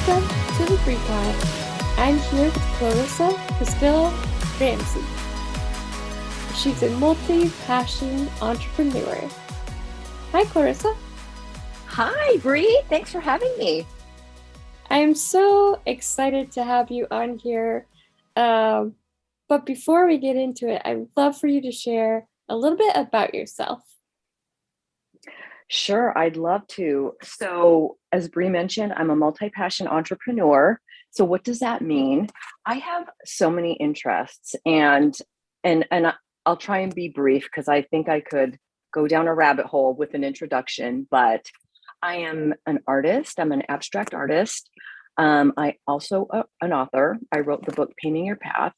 Welcome to the Free Pod. I'm here with Clarissa Castillo-Ramsey. She's a multi-passion entrepreneur. Hi, Clarissa. Hi, Bree. Thanks for having me. I am so excited to have you on here. But before we get into it, I'd love for you to share a little bit about yourself. Sure, I'd love to. So, as Bree mentioned, I'm a multi-passion entrepreneur. So, what does that mean? I have so many interests, and I'll try and be brief because I think I could go down a rabbit hole with an introduction. But I am an artist. I'm an abstract artist. I also an author. I wrote the book Painting Your Path,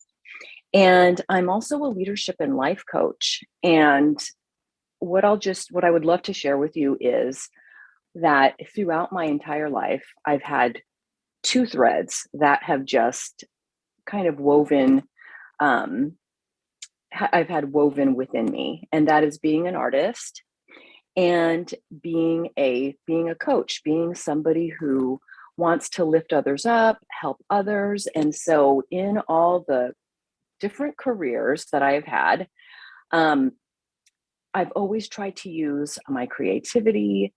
and I'm also a leadership and life coach. And what I would love to share with you is that throughout my entire life, I've had two threads that have just kind of woven, I've had woven within me, and that is being an artist and being a coach, being somebody who wants to lift others up, help others. And so in all the different careers that I've had, I've always tried to use my creativity,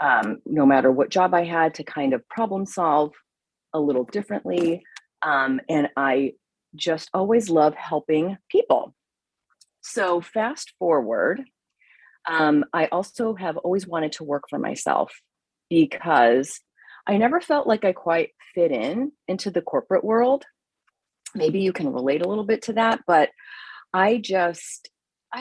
no matter what job I had, to kind of problem solve a little differently. And I just always love helping people. So fast forward, I also have always wanted to work for myself because I never felt like I quite fit into the corporate world. Maybe you can relate a little bit to that, but I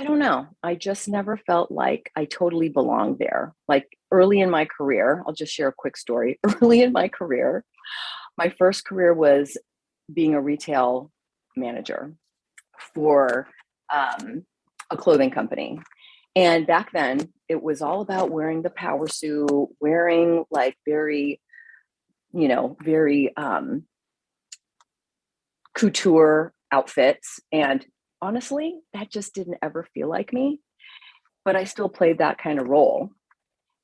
don't know. I just never felt like I totally belonged there. Like early in my career, I'll just share a quick story. Early in my career, my first career was being a retail manager for a clothing company. And back then, it was all about wearing the power suit, wearing like very couture outfits. And honestly, that just didn't ever feel like me, but I still played that kind of role.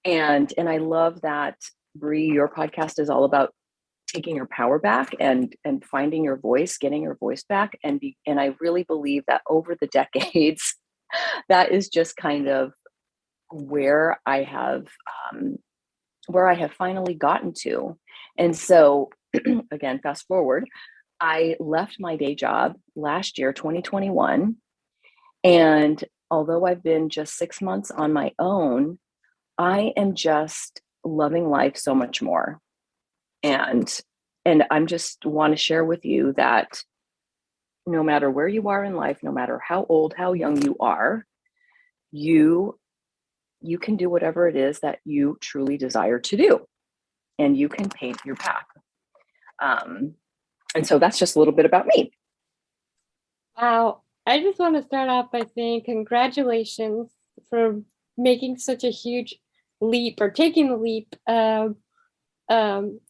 And I love that, Bree, your podcast is all about taking your power back and finding your voice, getting your voice back. And I really believe that over the decades, that is just kind of where I have finally gotten to. And so again, fast forward, I left my day job last year, 2021. And although I've been just 6 months on my own, I am just loving life so much more. And I'm just want to share with you that no matter where you are in life, no matter how old, how young you are, you can do whatever it is that you truly desire to do, and you can paint your path. And so that's just a little bit about me. Wow. I just want to start off by saying congratulations for making such a huge leap, or taking the leap, and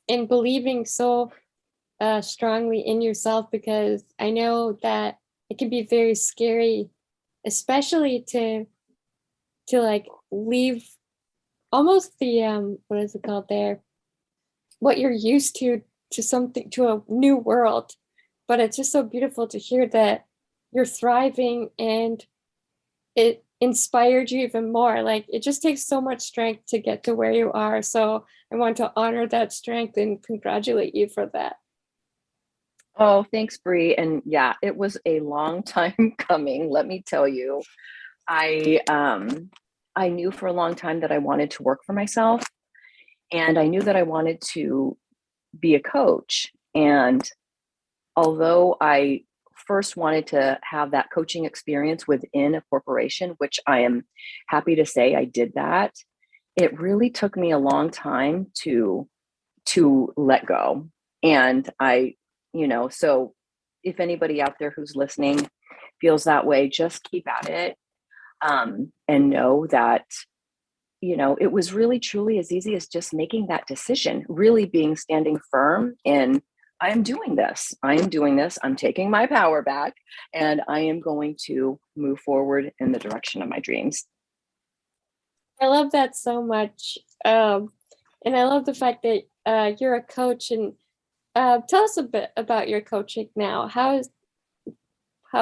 believing so strongly in yourself, because I know that it can be very scary, especially to like leave almost the what is it called there, what you're used to something, to a new world. But it's just so beautiful to hear that you're thriving, and it inspired you even more. Like, it just takes so much strength to get to where you are. So I want to honor that strength and congratulate you for that. Oh, thanks, Bree. And yeah, it was a long time coming. Let me tell you, I knew for a long time that I wanted to work for myself, and I knew that I wanted to be a coach. And although I first wanted to have that coaching experience within a corporation, which I am happy to say I did that, it really took me a long time to let go. And so if anybody out there who's listening feels that way, just keep at it, and know that it was really truly as easy as just making that decision, really standing firm in, I am doing this. I'm taking my power back, and I am going to move forward in the direction of my dreams. I love that so much. And I love the fact that you're a coach, and tell us a bit about your coaching now. How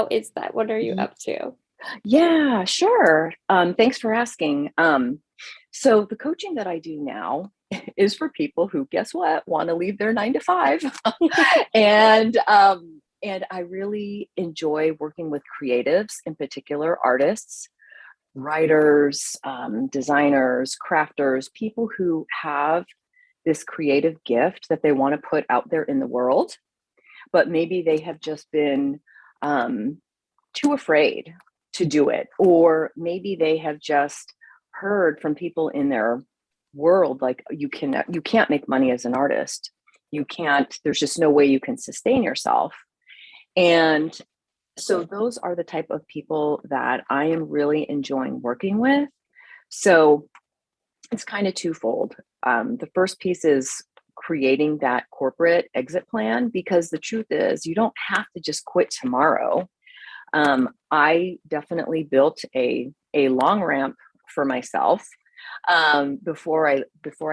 is that? What are you Ye- up to? Yeah, sure. Thanks for asking. So the coaching that I do now is for people who, guess what, want to leave their 9 to 5. And I really enjoy working with creatives, in particular artists, writers, designers, crafters, people who have this creative gift that they want to put out there in the world, but maybe they have just been um, too afraid to do it, or maybe they have just heard from people in their world like you can't make money as an artist, you can't, there's just no way you can sustain yourself. And so those are the type of people that I am really enjoying working with. So it's kind of twofold. The first piece is creating that corporate exit plan, because the truth is you don't have to just quit tomorrow. I definitely built a long ramp for myself before I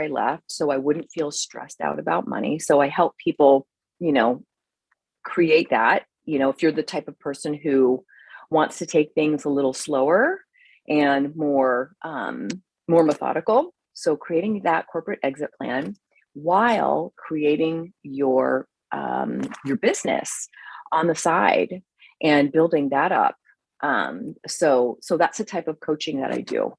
left, so I wouldn't feel stressed out about money. So I help people, you know, create that. You know, if you're the type of person who wants to take things a little slower and more methodical, so creating that corporate exit plan while creating your business on the side and building that up. So that's the type of coaching that I do.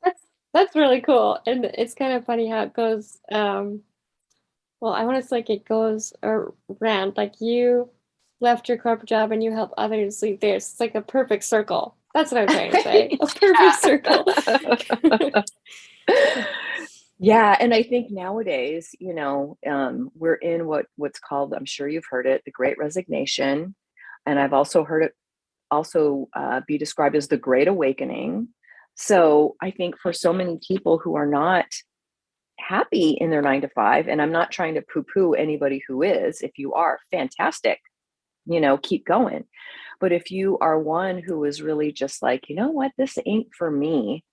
That's that's really cool. And it's kind of funny how it goes. Well, I want to say like it goes around. Like you left your corporate job and you help others leave theirs. It's like a perfect circle. That's what I'm trying to say. A perfect circle. Yeah, and I think nowadays, we're in what's called, I'm sure you've heard it, the Great Resignation, and I've also heard it also be described as the Great Awakening. So I think for so many people who are not happy in their 9 to 5, and I'm not trying to poo-poo anybody who is. If you are, fantastic, keep going. But if you are one who is really just like, you know what, this ain't for me,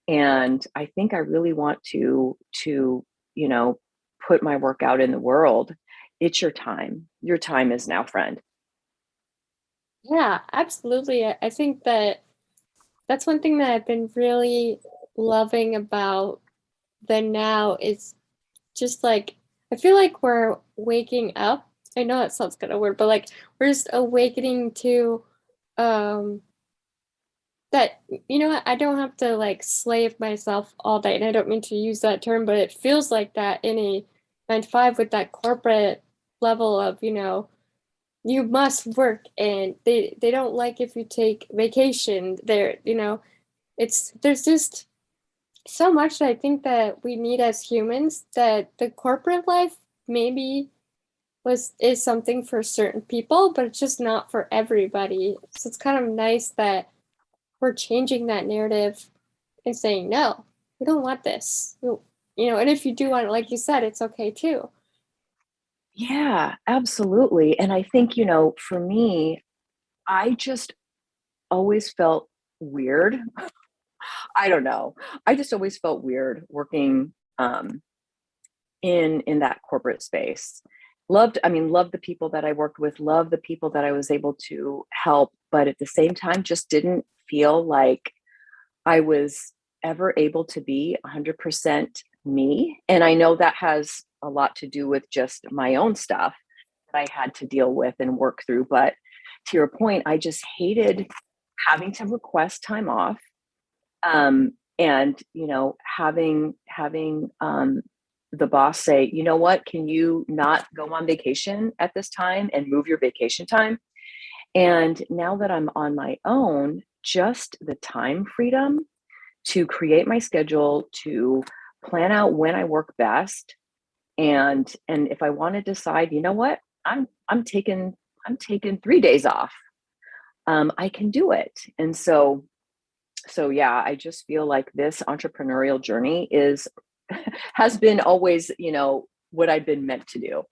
and I think I really want to you know put my work out in the world, it's your time. Your time is now, friend. Yeah, absolutely. I think that that's one thing that I've been really loving about the now is just like I feel like we're waking up. I know that sounds kind of weird, but like we're just awakening to um that I don't have to like slave myself all day. And I don't mean to use that term, but it feels like that in a 9 to 5 with that corporate level of, you must work and they don't like if you take vacation there, there's just so much that I think that we need as humans that the corporate life maybe is something for certain people, but it's just not for everybody. So it's kind of nice that we're changing that narrative and saying, no, we don't want this. And if you do want it, like you said, it's okay too. Yeah, absolutely. And I think, for me, I just always felt weird. I don't know. I just always felt weird working in that corporate space. Loved the people that I worked with, loved the people that I was able to help, but at the same time just didn't feel like I was ever able to be 100% me. And I know that has a lot to do with just my own stuff that I had to deal with and work through. But to your point, I just hated having to request time off. And having the boss say, you know what, can you not go on vacation at this time and move your vacation time? And now that I'm on my own, just the time freedom to create my schedule, to plan out when I work best, and if I want to decide, you know what, I'm taking 3 days off, I can do it. And so yeah, I just feel like this entrepreneurial journey is has been always, what I've been meant to do.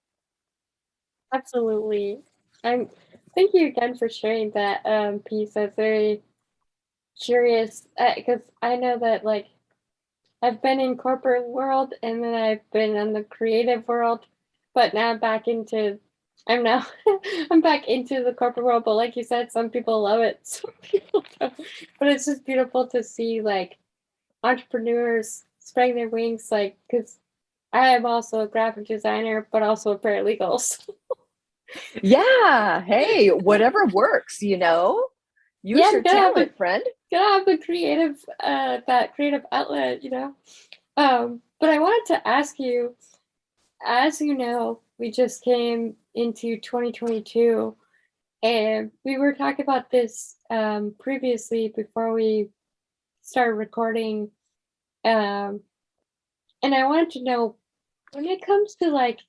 Absolutely. I'm Thank you again for sharing that piece. That's very curious because I know that like I've been in corporate world and then I've been in the creative world. but now I'm now I'm back into the corporate world. But like you said, some people love it, some people don't. But it's just beautiful to see like entrepreneurs spreading their wings, like because I am also a graphic designer, but also a paralegal. So Yeah. Hey, whatever works, use yeah, your talent, friend. gotta have a creative that creative outlet, you know. But I wanted to ask you, as you know, we just came into 2022, and we were talking about this previously before we started recording. Um, and I wanted to know, when it comes to like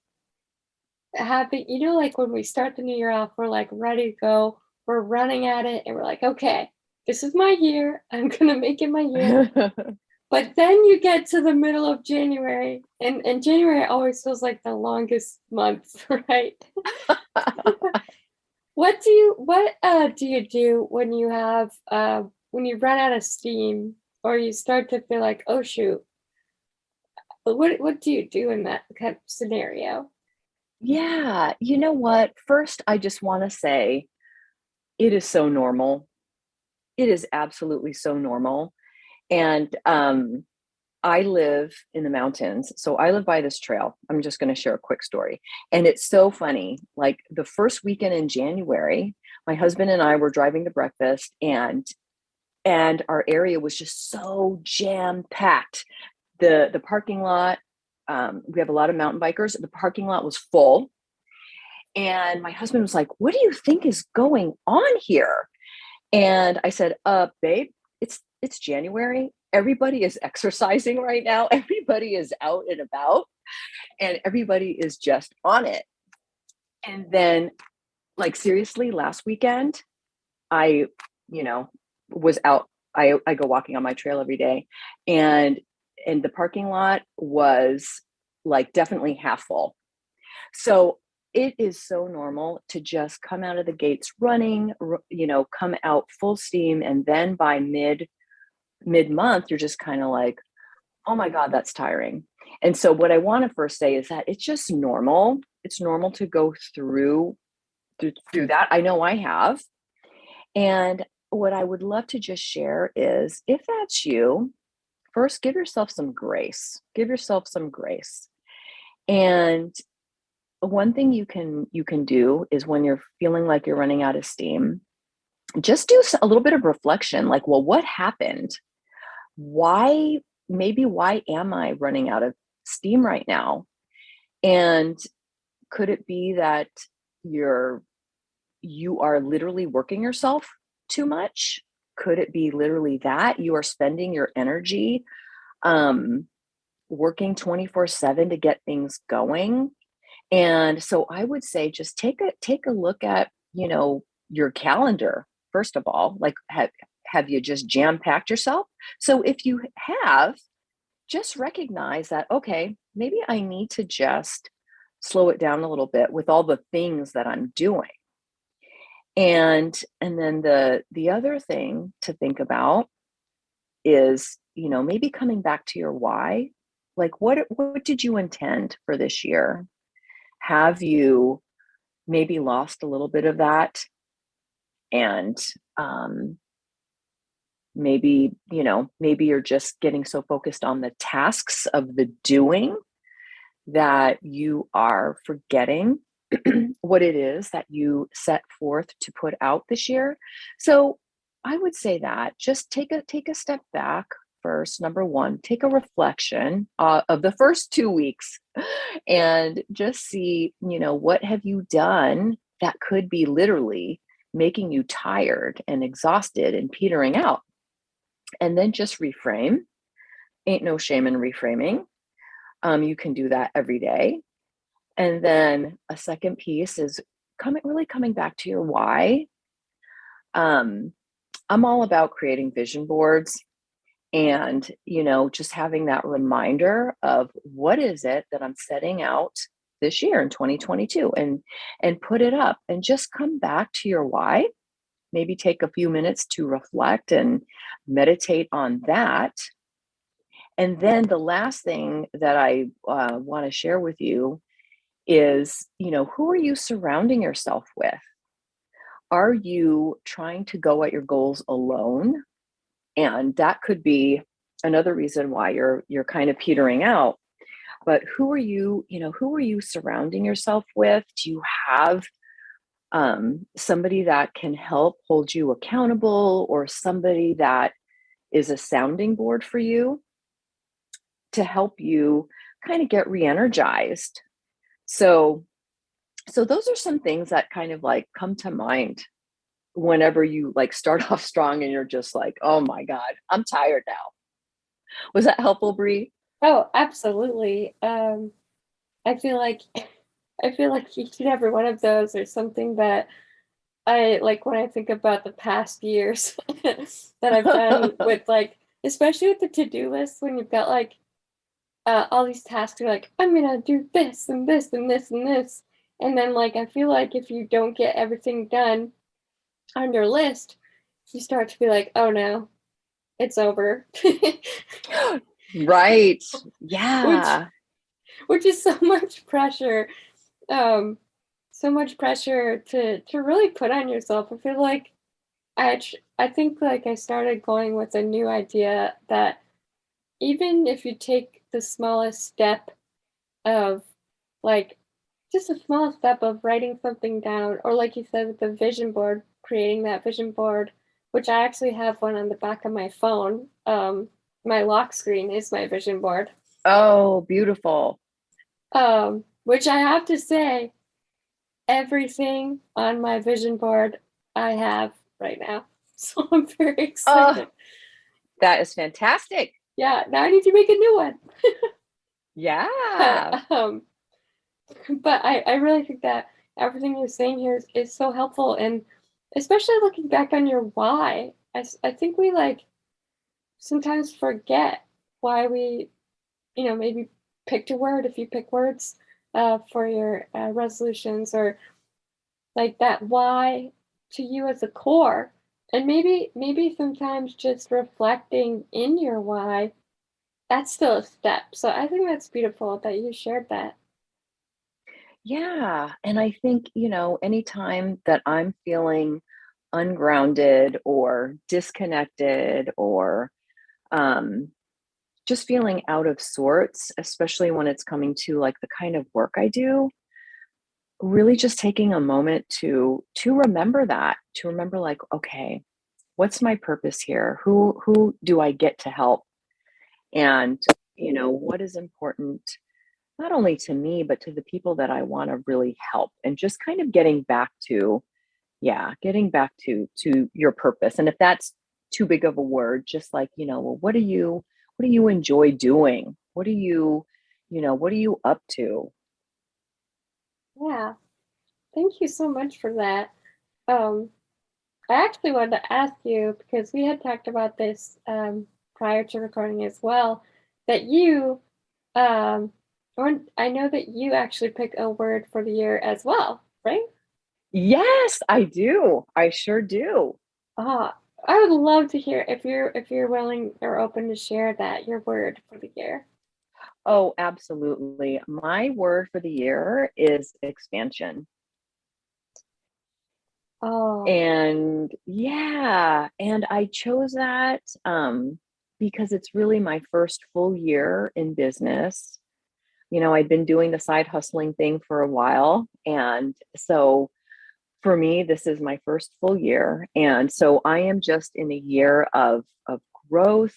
having, like when we start the new year off, we're like ready to go, we're running at it, and we're like, okay, this is my year, I'm gonna make it my year. But then you get to the middle of January, and January always feels like the longest month, right? What do you do when you have when you run out of steam, or you start to feel like, oh shoot? What do you do in that kind of scenario? Yeah. You know what? First, I just want to say it is so normal. It is absolutely so normal. And I live in the mountains. So I live by this trail. I'm just going to share a quick story. And it's so funny. Like the first weekend in January, my husband and I were driving to breakfast, and our area was just so jam packed. The parking lot, we have a lot of mountain bikers. The parking lot was full. And my husband was like, "What do you think is going on here?" And I said, babe, it's January. Everybody is exercising right now. Everybody is out and about, and everybody is just on it." And then, like, seriously, last weekend, I, you know, was out. I go walking on my trail every day, and the parking lot was like definitely half full. So it is so normal to just come out of the gates running, come out full steam, and then by mid month, you're just kind of like, oh my God, that's tiring. And so what I want to first say is that it's just normal. It's normal to go through that. I know I have. And what I would love to just share is, if that's you, first give yourself some grace. Give yourself some grace. And one thing you can do is, when you're feeling like you're running out of steam, just do a little bit of reflection, like, well, what happened? Why am I running out of steam right now? And could it be that you are literally working yourself too much? Could it be literally that you are spending your energy um, working 24/7 to get things going? And so I would say, just take a look at, your calendar. First of all, like, have you just jam packed yourself? So if you have, just recognize that, okay, maybe I need to just slow it down a little bit with all the things that I'm doing. And then the other thing to think about is, maybe coming back to your why. Like, what did you intend for this year? Have you maybe lost a little bit of that? And um, maybe you're just getting so focused on the tasks of the doing that you are forgetting what it is that you set forth to put out this year. So I would say that just take a step back first. Number one, take a reflection of the first 2 weeks, and just see, what have you done that could be literally making you tired and exhausted and petering out. And then just reframe. Ain't no shame in reframing. You can do that every day. And then a second piece is coming back to your why. Um, I'm all about creating vision boards, and, just having that reminder of, what is it that I'm setting out this year in 2022, and put it up, and just come back to your why. Maybe take a few minutes to reflect and meditate on that. And then the last thing that I want to share with you is, who are you surrounding yourself with? Are you trying to go at your goals alone? And that could be another reason why you're kind of petering out. But who are you surrounding yourself with? Do you have somebody that can help hold you accountable, or somebody that is a sounding board for you to help you kind of get re-energized? So those are some things that kind of like come to mind whenever you like start off strong and you're just like, oh my God, I'm tired now. Was that helpful, Bree? Oh, absolutely. I feel like I feel like each and every one of those are something that I like when I think about the past years that I've done with like, especially with the to-do list when you've got like all these tasks, you're like, I'm gonna do this and this and this and this. And then like I feel like if you don't get everything done on your list, you start to be like, oh no, it's over. Right. which Yeah. which is so much pressure. Um so much pressure to really put on yourself. I feel like I think like I started going with a new idea that even if you take the smallest step of like just a small step of writing something down, or like you said with the vision board, creating that vision board, which I actually have one on the back of my phone. My lock screen is my vision board. Oh, beautiful. Which I have to say, everything on my vision board I have right now. So I'm very Oh, excited. that is fantastic. Yeah, now I need to make a new one. Yeah. But but I really think that everything you're saying here is so helpful, and especially looking back on your why. I think we like sometimes forget why we, maybe picked a word, if you pick words for your resolutions, or like that why to you as a core. And maybe sometimes just reflecting in your why, that's still a step. So I think that's beautiful that you shared that. Yeah. And I think, anytime that I'm feeling ungrounded or disconnected, or um, just feeling out of sorts, especially when it's coming to like the kind of work I do, really just taking a moment to remember that, to remember like, okay, what's my purpose here? Who do I get to help? And what is important not only to me but to the people that I want to really help, and just kind of getting back to, yeah, getting back to your purpose. And if that's too big of a word, just like, well, what do you enjoy doing? What are you up to? Yeah. Thank you so much for that. Um, I actually wanted to ask you because we had talked about this prior to recording as well, that um, or I know that you actually pick a word for the year as well, right? Yes, I do. I sure do. Uh, I would love to hear if you're willing or open to share that your word for the year. Oh, absolutely. My word for the year is expansion. Oh, And yeah, and I chose that because it's really my first full year in business. I'd been doing the side hustling thing for a while. And so for me, this is my first full year. And so I am just in a year of growth,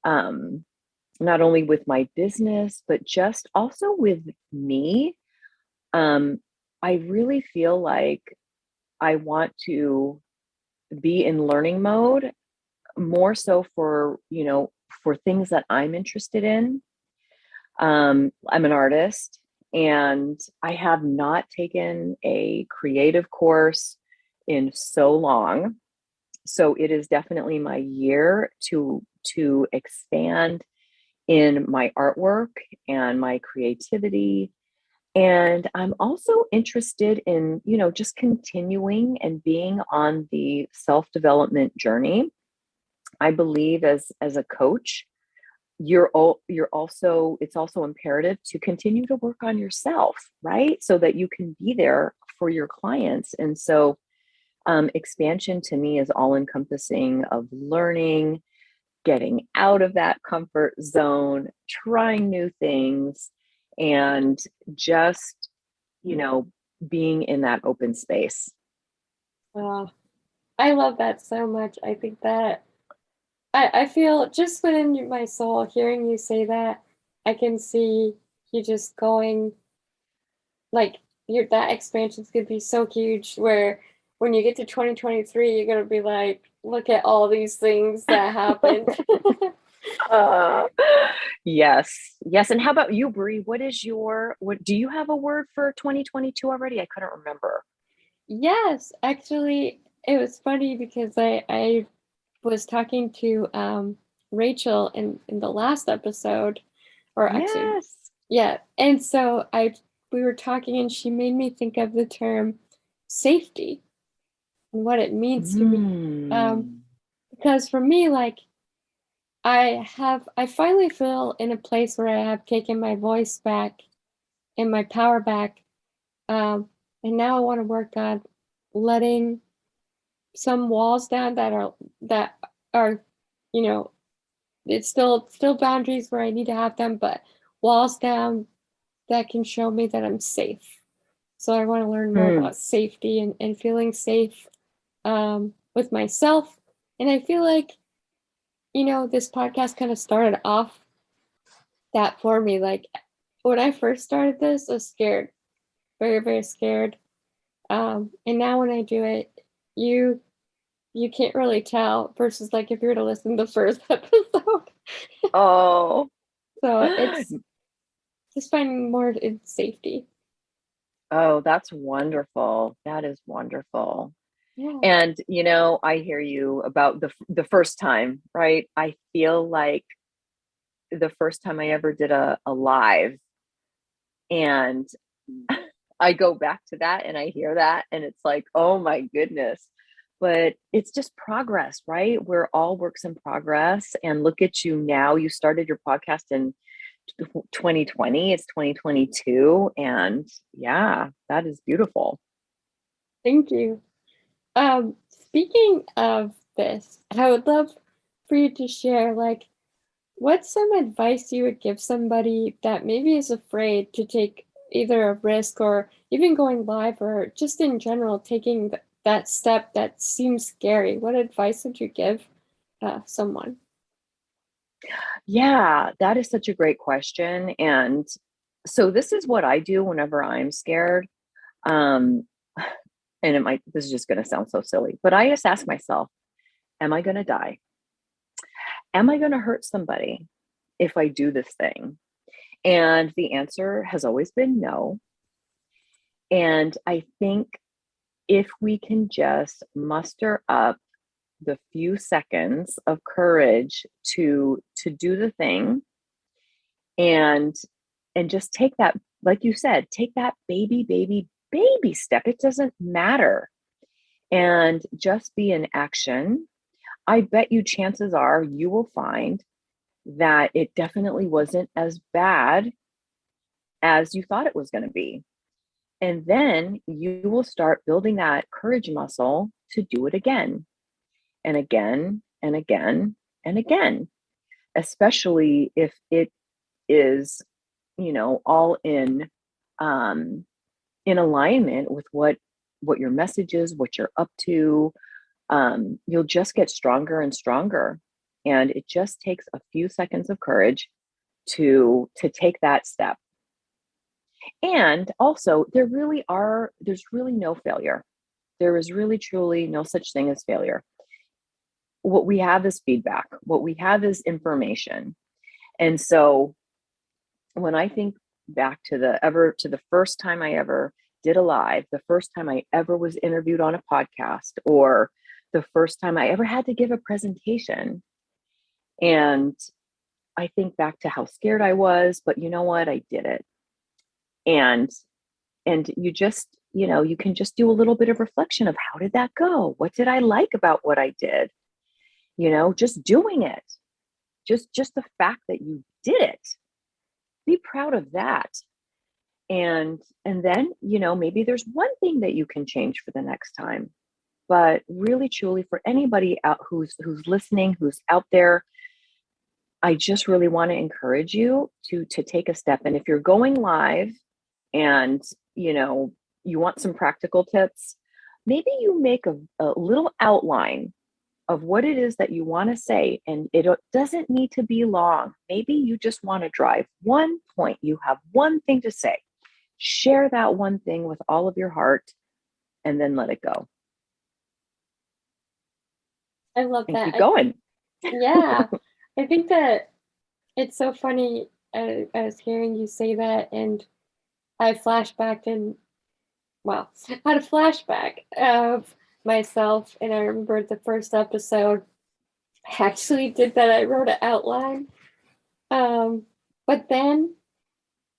um, not only with my business, but just also with me. Um, I really feel like I want to be in learning mode more so for things that I'm interested in. I'm an artist, and I have not taken a creative course in so long. So it is definitely my year to expand in my artwork and my creativity. And I'm also interested in, just continuing and being on the self-development journey. I believe as a coach, it's also imperative to continue to work on yourself, right? So that you can be there for your clients. And so expansion to me is all encompassing of learning, getting out of that comfort zone, trying new things, and just, you know, being in that open space. Oh, I love that so much. I think that I feel just within my soul, hearing you say that, I can see you just going like your that expansion's gonna be so huge where when you get to 2023, you're gonna be like, look at all these things that happened. Uh, yes, yes. And how about you, Bree? What do you have a word for 2022 already? I couldn't remember. Yes, actually, it was funny because I was talking to Rachel in the last episode, or actually, Yes. yeah. And so I we were talking and she made me think of the term safety and what it means to me. Mm. Because for me, like I finally feel in a place where I have taken my voice back and my power back. Um, and now I want to work on letting some walls down that are, you know, it's still boundaries where I need to have them, but walls down that can show me that I'm safe. So I want to learn more Mm. about safety and feeling safe with myself. And I feel like, this podcast kind of started off that for me. Like when I first started this, I was scared, very, very scared. And now when I do it, you you can't really tell versus like if you were to listen to the first episode. Oh. So it's just finding more in safety. Oh, that's wonderful. That is wonderful. Yeah. And I hear you about the first time, right? I feel like the first time I ever did a live, and I go back to that and I hear that and it's like, oh my goodness. But it's just progress, right? We're all works in progress. And look at you now. You started your podcast in 2020. It's 2022. And yeah, that is beautiful. Thank you. Speaking of this, I would love for you to share like what's some advice you would give somebody that maybe is afraid to take either a risk or even going live or just in general taking that step that seems scary? What advice would you give someone? Yeah, that is such a great question. And so this is what I do whenever I'm scared. Um, and this is just going to sound so silly, but I just ask myself, am I going to die? Am I going to hurt somebody if I do this thing? And the answer has always been no. And I think if we can just muster up the few seconds of courage to do the thing, and just take that, like you said, take that baby step. It doesn't matter. And just be in action. I bet you chances are you will find that it definitely wasn't as bad as you thought it was going to be. And then you will start building that courage muscle to do it again and again and again and again, especially if it is, all in alignment with what your message is, what you're up to. You'll just get stronger and stronger. And it just takes a few seconds of courage to take that step. And also, there's really no failure. There is really truly no such thing as failure. What we have is feedback. What we have is information. And so when I think back to the first time I ever did a live, the first time I ever was interviewed on a podcast, or the first time I ever had to give a presentation, and I think back to how scared I was, but you know what? I did it. And you just, you can just do a little bit of reflection of how did that go? What did I like about what I did? Just doing it. just the fact that you did it, be proud of that. And then, maybe there's one thing that you can change for the next time. But really, truly, for anybody out who's listening, who's out there, I just really want to encourage you to take a step. And if you're going live and you want some practical tips, maybe you make a little outline of what it is that you want to say. And it doesn't need to be long. Maybe you just want to drive one point. You have one thing to say. Share that one thing with all of your heart and then let it go. I love And that. keep going. Yeah. I think that it's so funny. I was hearing you say that, and I flashed back and, well, had a flashback of myself. And I remembered the first episode. I actually did that. I wrote an outline. But then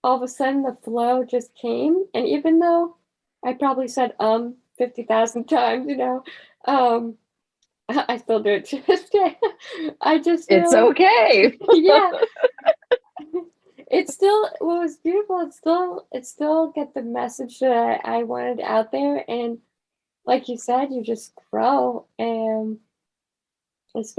all of a sudden the flow just came. And even though I probably said 50,000 times, I still do it to this day. I just It's okay. yeah. It's still what was beautiful. It still get the message that I wanted out there. And like you said, you just grow, and it's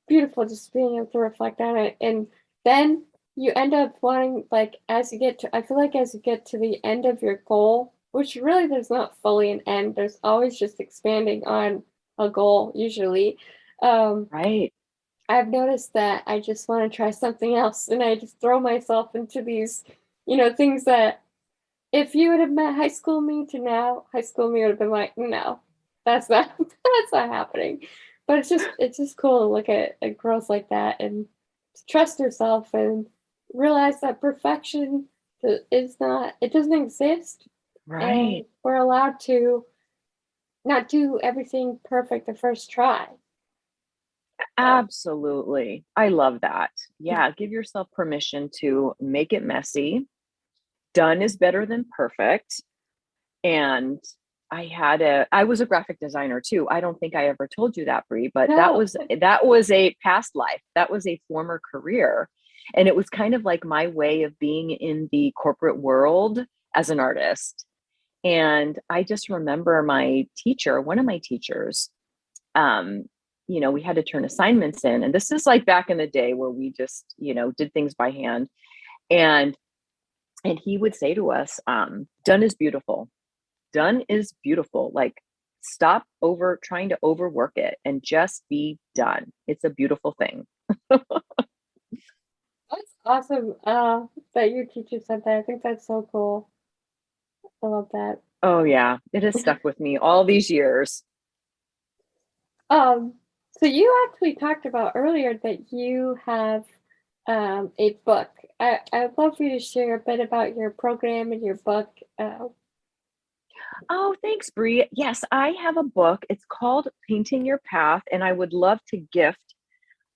beautiful just being able to reflect on it. And then you end up wanting, like, I feel like as you get to the end of your goal, which really there's not fully an end, there's always just expanding on a goal usually. Right. I've noticed that I just want to try something else, and I just throw myself into these, things that if you would have met high school me to now, high school me would have been like, no, that's not that's not happening. But it's just cool to look at growth like that, and trust yourself and realize that perfection is not, it doesn't exist. And Right. we're allowed to not do everything perfect the first try. Absolutely. I love that. Yeah. Give yourself permission to make it messy. Done is better than perfect. And I was a graphic designer too. I don't think I ever told you that, Bree, but that No. was a past life. That was a former career. And it was kind of like my way of being in the corporate world as an artist. And I just remember one of my teachers, we had to turn assignments in. And this is like back in the day where we just, did things by hand. And he would say to us, done is beautiful. Done is beautiful. Like, stop trying to overwork it and just be done. It's a beautiful thing. That's awesome, that your teacher said that. I think that's so cool. I love that. Oh yeah. It has stuck with me all these years. Um, so you actually talked about earlier that you have a book. I'd love for you to share a bit about your program and your book. Oh, thanks, Bree. Yes, I have a book. It's called Painting Your Path, and I would love to gift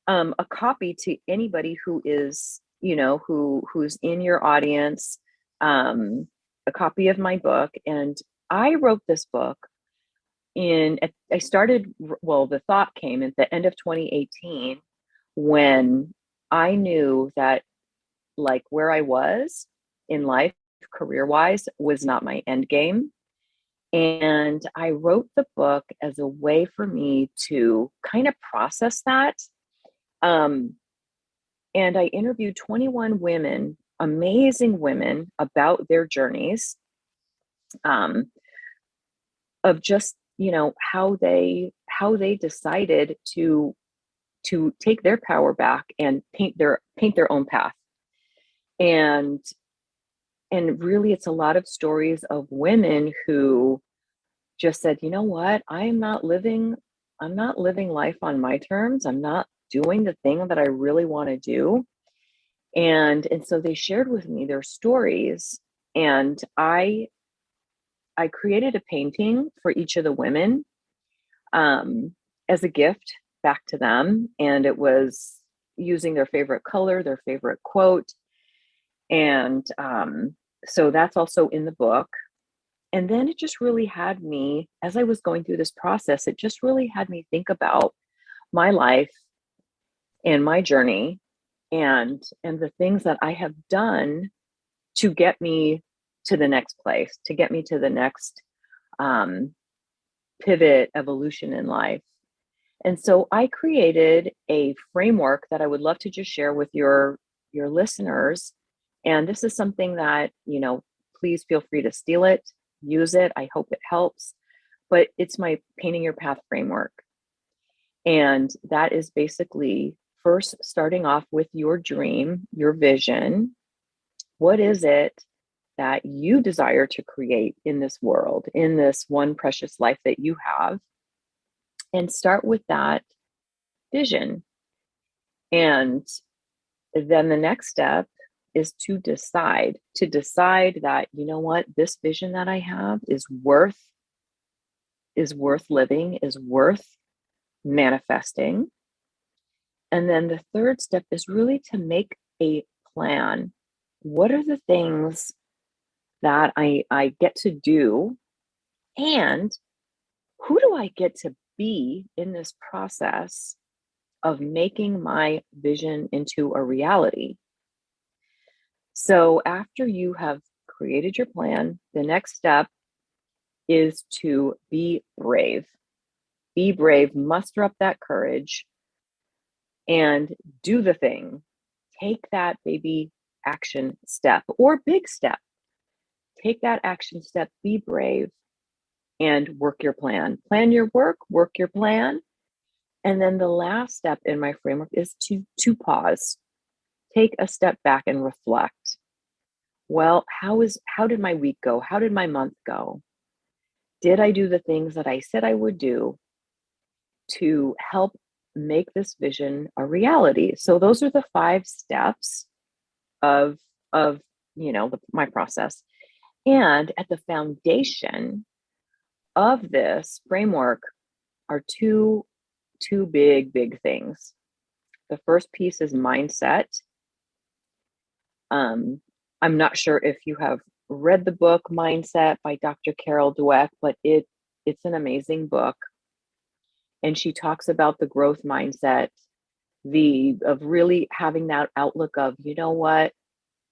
a copy to anybody who is, who's in your audience, a copy of my book. And I wrote this book the thought came at the end of 2018 when I knew that, like, where I was in life, career-wise, was not my end game. And I wrote the book as a way for me to kind of process that. And I interviewed 21 women, amazing women, about their journeys, of just, how they decided to take their power back and paint their own path. And really, it's a lot of stories of women who just said, you know what, I'm not living life on my terms. I'm not doing the thing that I really want to do. And so they shared with me their stories. And I created a painting for each of the women, as a gift back to them. And it was using their favorite color, their favorite quote. And so that's also in the book. And then it just really had me, as I was going through this process, it just really had me think about my life and my journey and the things that I have done to get me to the next place, to get me to the next um, pivot evolution in life. And so I created a framework that I would love to just share with your listeners. And this is something that, please feel free to steal it, use it. I hope it helps. But it's my painting your path framework. And that is basically first starting off with your dream, your vision. What is it that you desire to create in this world, in this one precious life that you have? And start with that vision. And then the next step is to decide that, you know what, this vision that I have is worth living, is worth manifesting. And then the third step is really to make a plan. What are the things that I get to do? And who do I get to be in this process of making my vision into a reality? So after you have created your plan, the next step is to be brave. Be brave, muster up that courage, and do the thing. Take that baby action step or big step. Take that action step, be brave, and work your plan. Plan your work your plan. And then the last step in my framework is to pause. Take a step back and reflect. Well, how did my week go? How did my month go? Did I do the things that I said I would do to help make this vision a reality? So those are the 5 steps of my process. And at the foundation of this framework are two big things. The first piece is mindset. I'm not sure if you have read the book Mindset by Dr. Carol Dweck, but it's an amazing book. And she talks about the growth mindset, of really having that outlook of, you know what,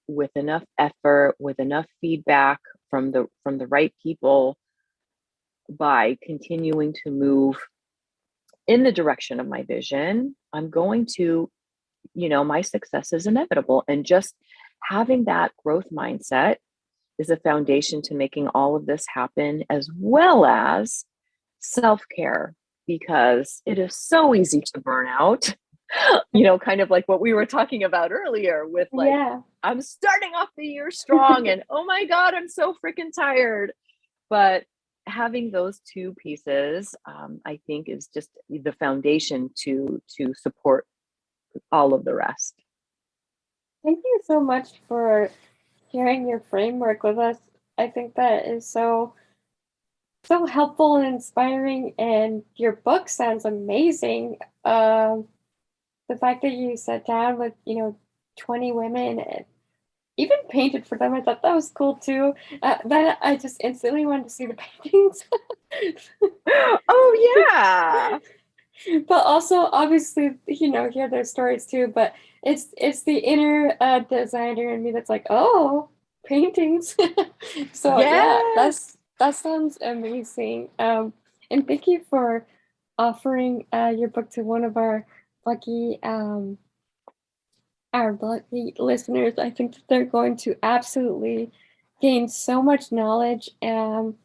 with enough effort, with enough feedback from the right people, by continuing to move in the direction of my vision, I'm going to, my success is inevitable. And just having that growth mindset is a foundation to making all of this happen, as well as self-care, because it is so easy to burn out. Kind of like what we were talking about earlier with Yeah. I'm starting off the year strong and oh my God, I'm so freaking tired. But having those 2 pieces, I think, is just the foundation to support all of the rest. Thank you so much for sharing your framework with us. I think that is so helpful and inspiring, and your book sounds amazing. The fact that you sat down with 20 women and even painted for them, I thought that was cool too. That I just instantly wanted to see the paintings. Oh yeah. But also obviously hear their stories too, but it's the inner designer in me that's like, oh, paintings. So yeah, Yes. that sounds amazing. And thank you for offering your book to one of lucky um our lucky listeners. I think that they're going to absolutely gain so much knowledge, and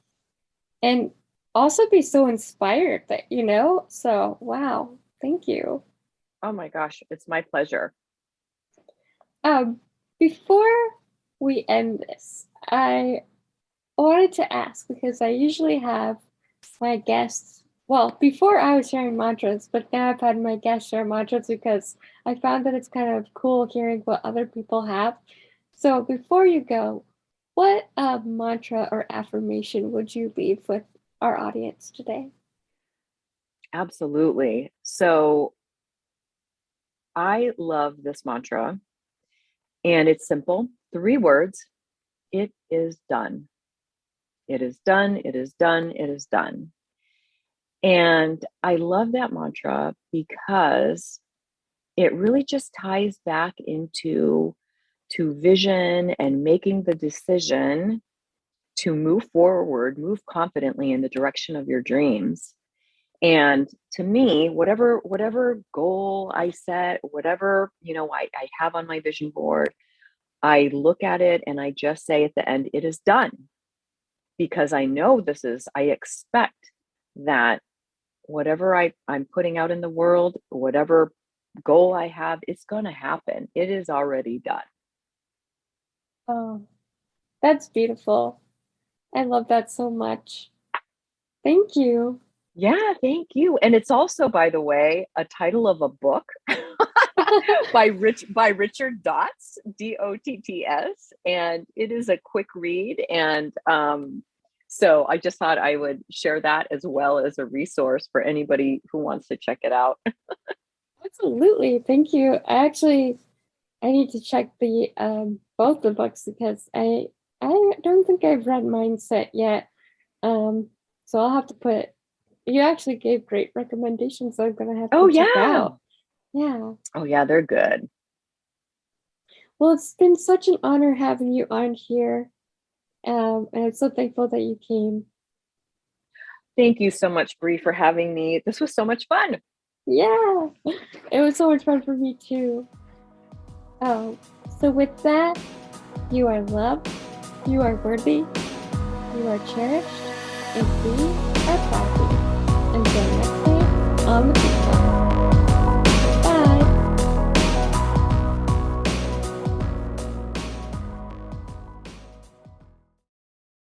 also be so inspired that so wow, thank you. Oh my gosh, it's my pleasure. um Before we end this, I wanted to ask, because I usually have my guests, well, before I was sharing mantras, but now I've had my guests share mantras because I found that it's kind of cool hearing what other people have. So before you go, what mantra or affirmation would you leave with our audience today? Absolutely. So I love this mantra, and it's simple, 3 words. It is done. It is done. It is done. It is done. And I love that mantra because it really just ties back into to vision and making the decision to move forward, move confidently in the direction of your dreams. And to me, whatever goal I set, whatever, I have on my vision board, I look at it and I just say at the end, it is done. Because I know I expect that whatever I'm putting out in the world, whatever goal I have, it's going to happen. It is already done. Oh, that's beautiful. I love that so much. Thank you. Yeah, thank you. And it's also, by the way, a title of a book by Richard Dotts, Dotts, and it is a quick read. And so I just thought I would share that as well as a resource for anybody who wants to check it out. Absolutely. Thank you. I need to check the both the books because I don't think I've read Mindset yet. So I'll have to put. You actually gave great recommendations, so I'm gonna have Oh to check yeah. out. Yeah. Oh yeah, they're good. Well, it's been such an honor having you on here. And I'm so thankful that you came. Thank you so much, Bree, for having me. This was so much fun. Yeah, it was so much fun for me too. So with that, you are loved, you are worthy, you are cherished, and we are happy. Until next time on the people.